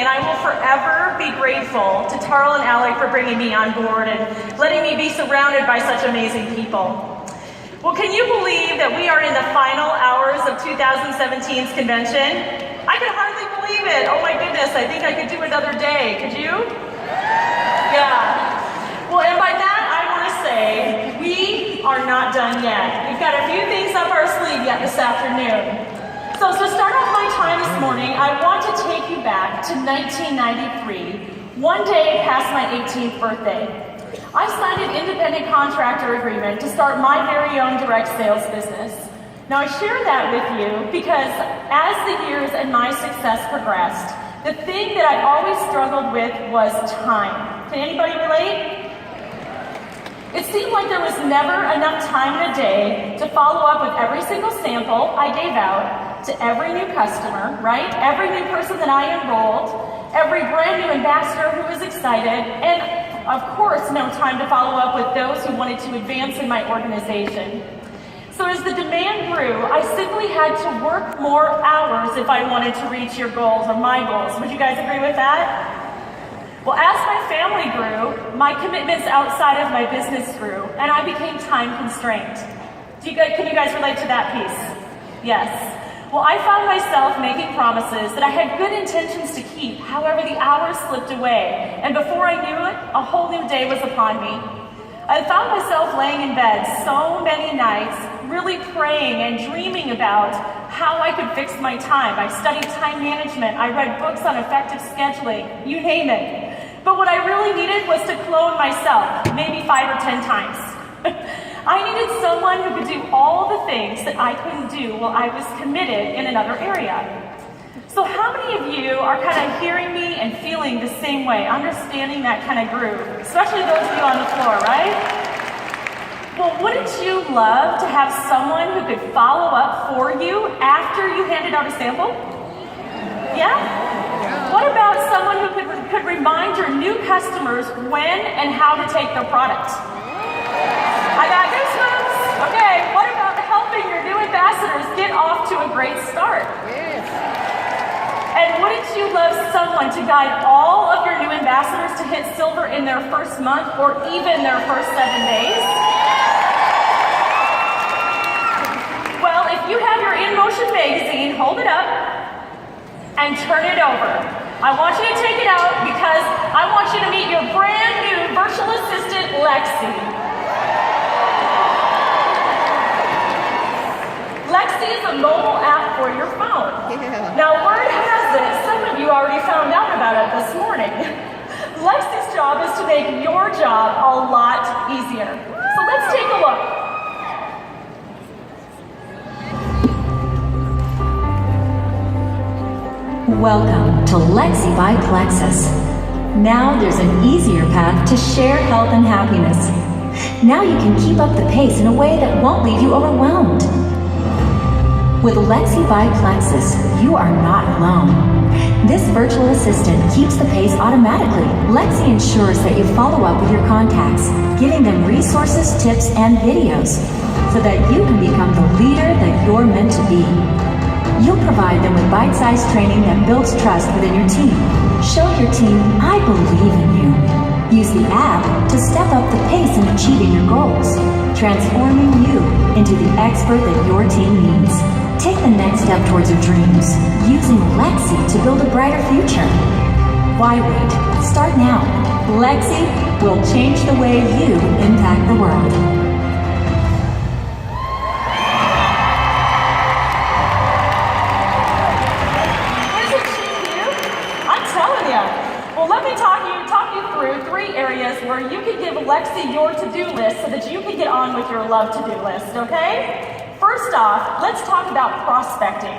and I will forever be grateful to Tarl and Alec for bringing me on board and letting me be surrounded by such amazing people. Well, can you believe that we are in the final hours of 2017's convention? I can hardly believe it. Oh my goodness, I think I could do another day. Could you? Yeah. Well, and by that, I want to say, we are not done yet. We've got a few things up our sleeve yet this afternoon. So to start off my time this morning, I want to take you back to 1993, one day past my 18th birthday. I signed an independent contractor agreement to start my very own direct sales business. Now I share that with you because as the years and my success progressed, the thing that I always struggled with was time. Can anybody relate? It seemed like there was never enough time in a day to follow up with every single sample I gave out to every new customer, right? Every new person that I enrolled, every brand new ambassador who was excited, and of course, no time to follow up with those who wanted to advance in my organization. So as the demand grew, I simply had to work more hours if I wanted to reach your goals or my goals. Would you guys agree with that? Well, as my family grew, my commitments outside of my business grew, and I became time constrained. Can you guys relate to that piece? Yes. Well, I found myself making promises that I had good intentions to keep. However, the hours slipped away, and before I knew it, a whole new day was upon me. I found myself laying in bed so many nights, really praying and dreaming about how I could fix my time. I studied time management, I read books on effective scheduling, you name it. But what I really needed was to clone myself, maybe 5 or 10 times. I needed someone who could do all the things that I couldn't do while I was committed in another area. So how many of you are kind of hearing me and feeling the same way, understanding that kind of groove? Especially those of you on the floor, right? Well, wouldn't you love to have someone who could follow up for you after you handed out a sample? Yeah? What about someone who could remind your new customers when and how to take their product? I got goosebumps. Okay, what about helping your new ambassadors get off to a great start? Yes. And wouldn't you love someone to guide all of your new ambassadors to hit silver in their first month or even their first 7 days? Well, if you have your In Motion magazine, hold it up and turn it over. I want you to take it out because I want you to meet your brand new virtual assistant, Lexi. Lexi is a mobile app for your phone. Yeah. Now, word has it, some of you already found out about it this morning. Lexi's job is to make your job a lot easier. So let's take a look. Welcome to Lexi by Plexus. Now there's an easier path to share health and happiness. Now you can keep up the pace in a way that won't leave you overwhelmed. With Lexi by Plexus, you are not alone. This virtual assistant keeps the pace automatically. Lexi ensures that you follow up with your contacts, giving them resources, tips, and videos, so that you can become the leader that you're meant to be. You'll provide them with bite-sized training that builds trust within your team. Show your team, I believe in you. Use the app to step up the pace in achieving your goals, transforming you into the expert that your team needs. Take the next step towards your dreams, using Lexi to build a brighter future. Why wait? Start now. Lexi will change the way you impact the world. Isn't she cute? I'm telling you. Well, let me talk you through 3 areas where you can give Lexi your to-do list so that you can get on with your love to-do list, okay? First off, let's talk about prospecting.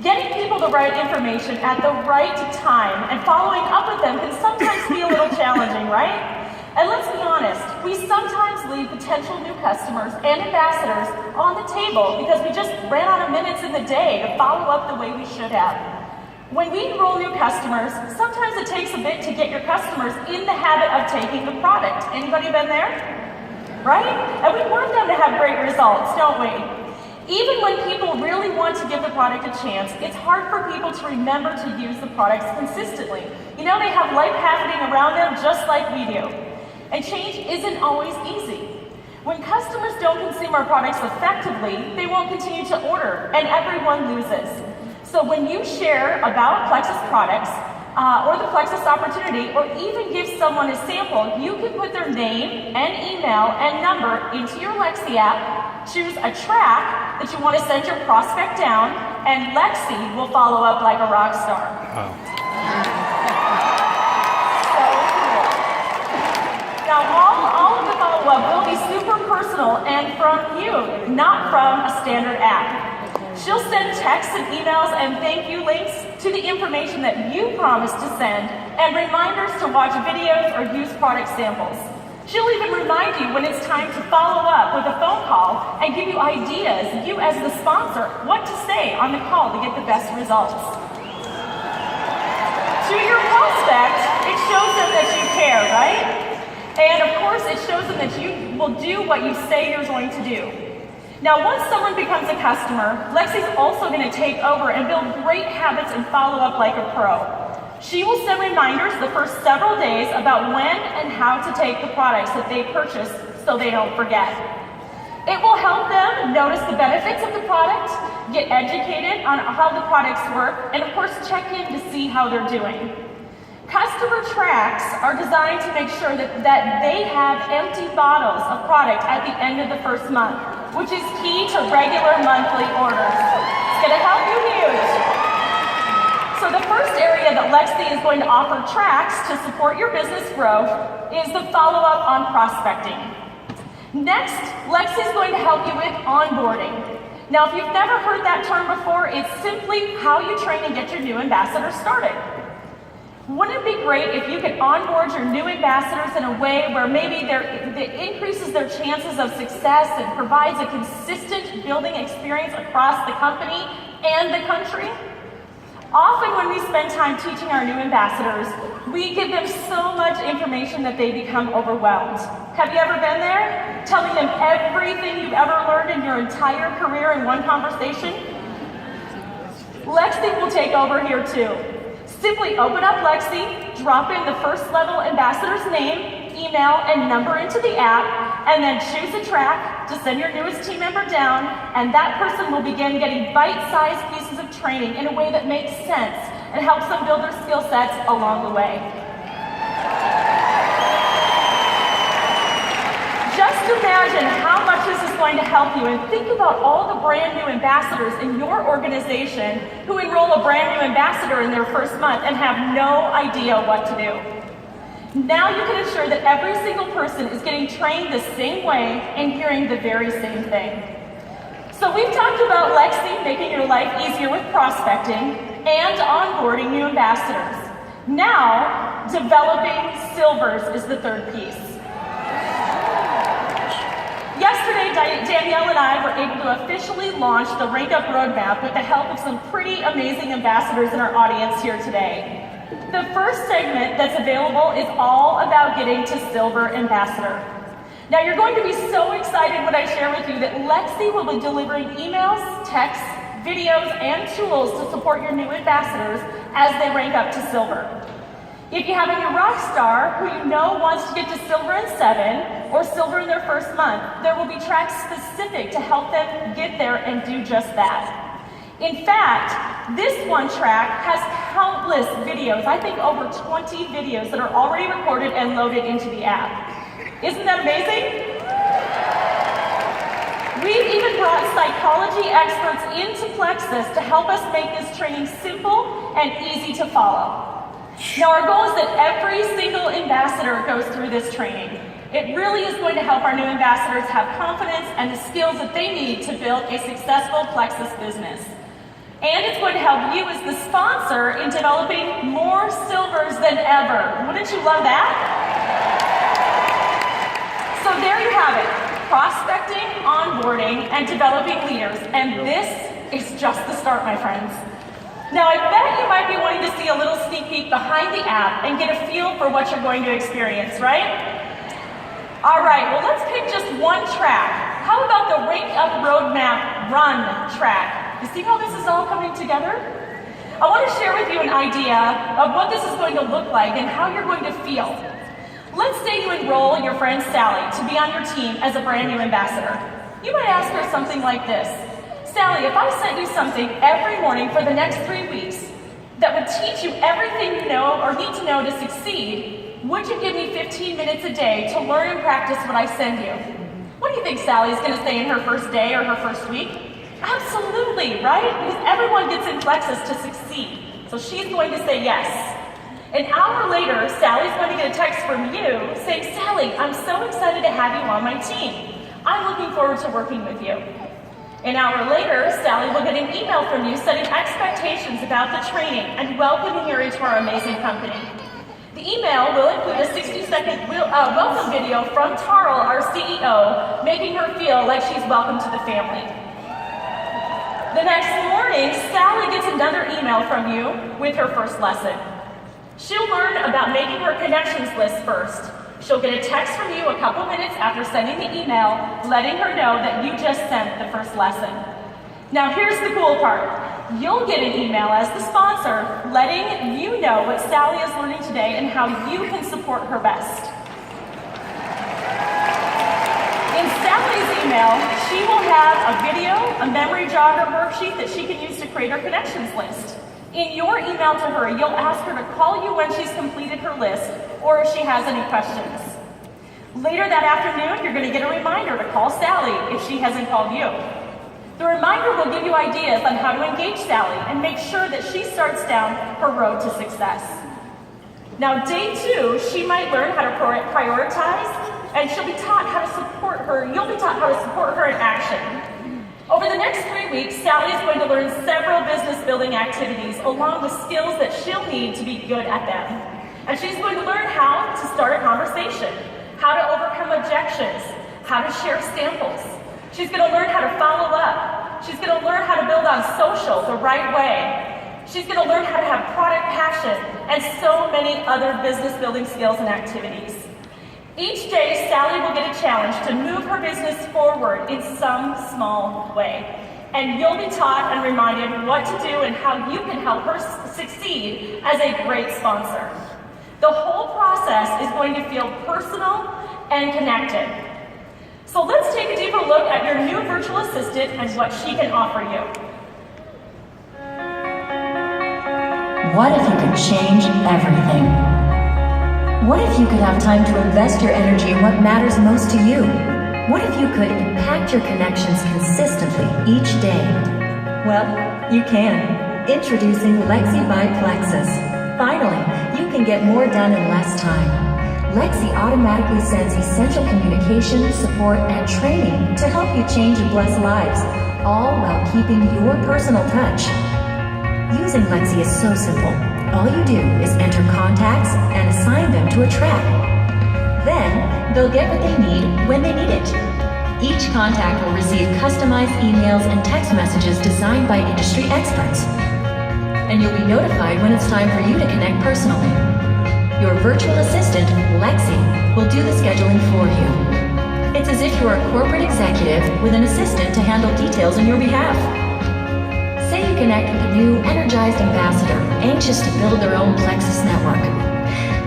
Getting people the right information at the right time and following up with them can sometimes be a little challenging, right? And let's be honest, we sometimes leave potential new customers and ambassadors on the table because we just ran out of minutes in the day to follow up the way we should have. When we enroll new customers, sometimes it takes a bit to get your customers in the habit of taking the product. Anybody been there? Right? And we want them to have great results, don't we? Even when people really want to give the product a chance, it's hard for people to remember to use the products consistently. You know, they have life happening around them just like we do. And change isn't always easy. When customers don't consume our products effectively, they won't continue to order, and everyone loses. So when you share about Plexus products, or the Plexus opportunity, or even give someone a sample, you can put their name and email and number into your Lexi app, choose a track that you want to send your prospect down, and Lexi will follow up like a rock star. Wow. So cool. Now, all of the follow-up will be super personal and from you, not from a standard app. She'll send texts and emails and thank you links to the information that you promised to send and reminders to watch videos or use product samples. She'll even remind you when it's time to follow up with a phone call and give you ideas, you as the sponsor, what to say on the call to get the best results. To your prospect, it shows them that you care, right? And of course, it shows them that you will do what you say you're going to do. Now, once someone becomes a customer, Lexi's also going to take over and build great habits and follow up like a pro. She will send reminders the first several days about when and how to take the products that they purchased so they don't forget. It will help them notice the benefits of the product, get educated on how the products work, and of course, check in to see how they're doing. Customer tracks are designed to make sure that they have empty bottles of product at the end of the first month, which is key to regular monthly orders. It's going to help you huge. So the first area that Lexi is going to offer tracks to support your business growth is the follow-up on prospecting. Next, Lexi is going to help you with onboarding. Now, if you've never heard that term before, it's simply how you train and get your new ambassadors started. Wouldn't it be great if you could onboard your new ambassadors in a way where maybe it increases their chances of success and provides a consistent building experience across the company and the country? Often when we spend time teaching our new ambassadors, we give them so much information that they become overwhelmed. Have you ever been there? Telling them everything you've ever learned in your entire career in one conversation? Lexi will take over here too. Simply open up Lexi, drop in the first level ambassador's name, email, and number into the app, and then choose a track to send your newest team member down, and that person will begin getting bite-sized pieces of training in a way that makes sense and helps them build their skill sets along the way. Just imagine how much this is going to help you, and think about all the brand new ambassadors in your organization who enroll a brand new ambassador in their first month and have no idea what to do. Now you can ensure that every single person is getting trained the same way and hearing the very same thing. So we've talked about Lexi making your life easier with prospecting and onboarding new ambassadors. Now, developing silvers is the third piece. Yesterday, Danielle and I were able to officially launch the Rank Up Roadmap with the help of some pretty amazing ambassadors in our audience here today. The first segment that's available is all about getting to Silver Ambassador. Now, you're going to be so excited when I share with you that Lexi will be delivering emails, texts, videos, and tools to support your new ambassadors as they rank up to Silver. If you have a new rock star who you know wants to get to Silver in 7 or Silver in their first month, there will be tracks specific to help them get there and do just that. In fact, this one track has countless videos, I think over 20 videos that are already recorded and loaded into the app. Isn't that amazing? We've even brought psychology experts into Plexus to help us make this training simple and easy to follow. Now, our goal is that every single ambassador goes through this training. It really is going to help our new ambassadors have confidence and the skills that they need to build a successful Plexus business. And it's going to help you as the sponsor in developing more silvers than ever. Wouldn't you love that? So there you have it. Prospecting, onboarding, and developing leaders. And this is just the start, my friends. Now, I bet you might be wanting to see a little sneak peek behind the app and get a feel for what you're going to experience, right? All right, well, let's pick just one track. How about the Wake Up Roadmap Run track? You see how this is all coming together? I want to share with you an idea of what this is going to look like and how you're going to feel. Let's say you enroll your friend Sally to be on your team as a brand new ambassador. You might ask her something like this: Sally, if I sent you something every morning for the next 3 weeks that would teach you everything you know or need to know to succeed, would you give me 15 minutes a day to learn and practice what I send you? What do you think Sally's going to say in her first day or her first week? Absolutely, right? Because everyone gets in Plexus to succeed. So she's going to say yes. An hour later, Sally's going to get a text from you saying, Sally, I'm so excited to have you on my team. I'm looking forward to working with you. An hour later, Sally will get an email from you setting expectations about the training and welcoming her into our amazing company. The email will include a 60-second welcome video from Tarl, our CEO, making her feel like she's welcome to the family. The next morning, Sally gets another email from you with her first lesson. She'll learn about making her connections list first. She'll get a text from you a couple minutes after sending the email, letting her know that you just sent the first lesson. Now here's the cool part. You'll get an email as the sponsor, letting you know what Sally is learning today and how you can support her best. In Sally's email, she will have a video, a memory jogger worksheet that she can use to create her connections list. In your email to her, you'll ask her to call you when she's completed her list or if she has any questions. Later that afternoon, you're going to get a reminder to call Sally if she hasn't called you. The reminder will give you ideas on how to engage Sally and make sure that she starts down her road to success. Now, day 2, she might learn how to prioritize, and she'll be taught how to support her. You'll be taught how to support her in action. Over the next 3 weeks, Sally is going to learn several business building activities along with skills that she'll need to be good at them. And she's going to learn how to start a conversation, how to overcome objections, how to share samples. She's going to learn how to follow up. She's going to learn how to build on social the right way. She's going to learn how to have product passion and so many other business building skills and activities. Each day, Sally will get a challenge to move her business forward in some small way. And you'll be taught and reminded what to do and how you can help her succeed as a great sponsor. The whole process is going to feel personal and connected. So let's take a deeper look at your new virtual assistant and what she can offer you. What if you could change everything? What if you could have time to invest your energy in what matters most to you? What if you could impact your connections consistently each day? Well, you can. Introducing Lexi by Plexus. Finally, you can get more done in less time. Lexi automatically sends essential communication, support, and training to help you change and bless lives, all while keeping your personal touch. Using Lexi is so simple. All you do is enter contacts and assign them to a track. Then, they'll get what they need when they need it. Each contact will receive customized emails and text messages designed by industry experts. And you'll be notified when it's time for you to connect personally. Your virtual assistant, Lexi, will do the scheduling for you. It's as if you're a corporate executive with an assistant to handle details on your behalf. Say you connect with a new, energized ambassador, anxious to build their own Plexus network.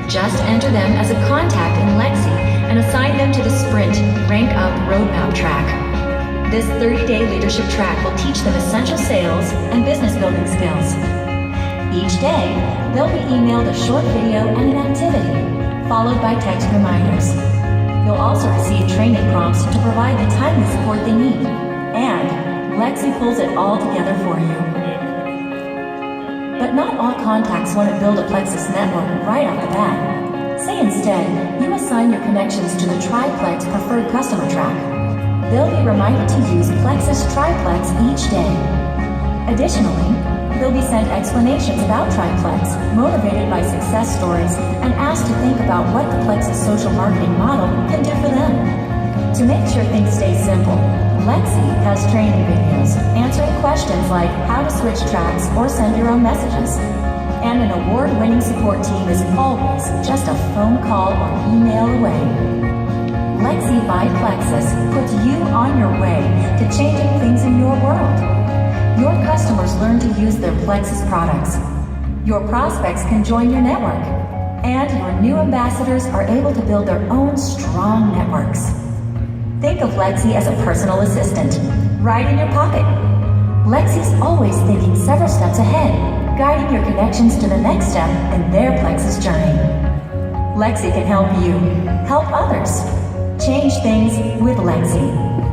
Just enter them as a contact in Lexi and assign them to the Sprint Rank Up Roadmap track. This 30-day leadership track will teach them essential sales and business building skills. Each day, they'll be emailed a short video and an activity, followed by text reminders. You'll also receive training prompts to provide the timely support they need. And Lexi pulls it all together for you. But not all contacts want to build a Plexus network right off the bat. Say instead, you assign your connections to the Triplex Preferred Customer track. They'll be reminded to use Plexus Triplex each day. Additionally, they'll be sent explanations about Triplex, motivated by success stories, and asked to think about what the Plexus social marketing model can do for them. To make sure things stay simple, Lexi has training videos answering questions like how to switch tracks or send your own messages. And an award-winning support team is always just a phone call or email away. Lexi Lexi by Plexus puts you on your way to changing things in your world. Your customers learn to use their Plexus products. Your prospects can join your network. And your new ambassadors are able to build their own strong networks. Think of Lexi as a personal assistant, right in your pocket. Lexi's always thinking several steps ahead, guiding your connections to the next step in their Plexus journey. Lexi can help you help others. Change things with Lexi.